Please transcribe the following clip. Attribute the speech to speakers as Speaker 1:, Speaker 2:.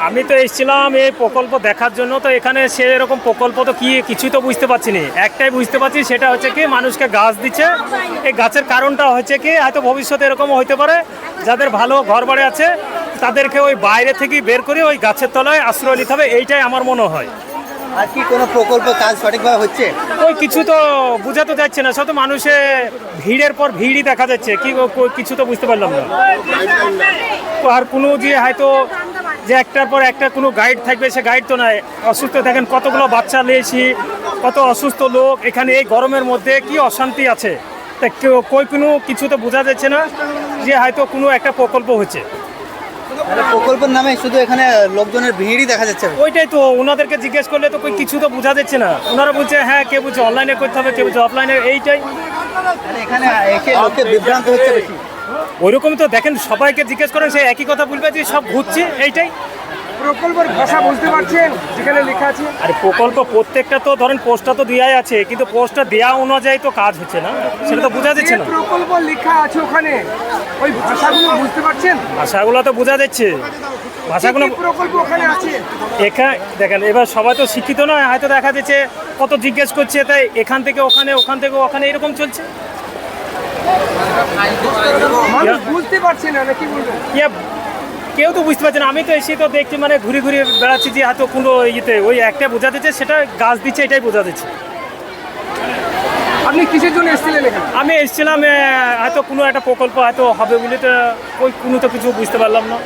Speaker 1: আমি তো এসেছিলাম এই প্রকল্প দেখার জন্য, তো এখানে সে এরকম প্রকল্প তো কি কিছুই তো বুঝতে পারছি না। একটাই বুঝতে পারছি, সেটা হচ্ছে কি মানুষকে গাছ দিচ্ছে। এই গাছের কারণটা হচ্ছে কি হয়তো ভবিষ্যতে এরকমও হইতে পারে, যাদের ভালো ঘর বাড়ি আছে তাদেরকে ওই বাইরে থেকে বের করে ওই গাছের তলায় আশ্রয় নিতে হবে, এইটাই আমার মনে হয়।
Speaker 2: আর কি কোনো প্রকল্প কাজ সঠিকভাবে হচ্ছে?
Speaker 1: ওই কিছু তো বোঝাতে যাচ্ছে না, শুধু মানুষে ভিড়ের পর ভিড়ই দেখা যাচ্ছে, কি কিছু তো বুঝতে পারলাম না। তো আর কোনো যে হয়তো যে একটার পর একটা কোনো গাইড থাকবে, সে গাইড তো নাই। অসুস্থ দেখেন কতগুলো বাচ্চা নিয়েছি, কত অসুস্থ লোক এখানে এই গরমের মধ্যে, কি অশান্তি আছে। তা কই কোনো কিছু তো বোঝা যাচ্ছে না যে হয়তো কোনো একটা প্রকল্প হচ্ছে।
Speaker 2: প্রকল্পের নামে শুধু এখানে লোকজনের ভিড়ই দেখা যাচ্ছে।
Speaker 1: ওইটাই তো, ওনাদেরকে জিজ্ঞেস করলে তো কই কিছু তো বোঝা যাচ্ছে না। ওনারা বলছে হ্যাঁ, কে বলছে অনলাইনে করতে হবে, কে বলছে অফলাইনে, এইটাই।
Speaker 2: এখানে এসে লোকে বিভ্রান্ত হচ্ছে বেশি।
Speaker 1: ওইরকম তো দেখেন, সবাইকে জিজ্ঞেস করেন সে একই কথা বলবে যে সব ঘুরছে, এইটাই।
Speaker 3: প্রকল্পের ভাষা বুঝতে পারছেন যেখানে লেখা আছে?
Speaker 1: আর প্রকল্প প্রত্যেকটা তো ধরেন পোস্টটা তো দেওয়াই আছে, কিন্তু পোস্টটা দেওয়া অনুযায়ী তো কাজ হচ্ছে না, সেটা তো বোঝা যাচ্ছে
Speaker 3: যে
Speaker 1: না।
Speaker 3: প্রকল্প লেখা আছে ওখানে ওই ভাষাগুলো বুঝতে পারছেন?
Speaker 1: ভাষাগুলো তো বোঝা যাচ্ছে, ভাষাগুলো
Speaker 3: কি প্রকল্প ওখানে আছে?
Speaker 1: এখানে দেখেন এবার সবাই তো শিক্ষিত নয়, হয়তো দেখা যাচ্ছে কত জিজ্ঞেস করছে, তাই এখান থেকে ওখানে, ওখান থেকে ওখানে এরকম চলছে।
Speaker 3: মানুষ বুঝতে পারছে না নাকি বলবেন?
Speaker 1: কেউ তো বুঝতে পারছে না। আমি তো এসে তো দেখছি মানে ঘুরে ঘুরে বেড়াচ্ছি যে হয়তো কোনো ইয়েতে ওই একটা বোঝা যাচ্ছে, সেটা গাছ দিচ্ছে, এটাই বোঝা যাচ্ছে।
Speaker 3: আপনি কিসের জন্য এসেছিলেন এখানে?
Speaker 1: আমি এসেছিলাম হয়তো কোনো একটা প্রকল্প হয়তো হবে বলে, তো ওই কোনো তো কিছু বুঝতে পারলাম না।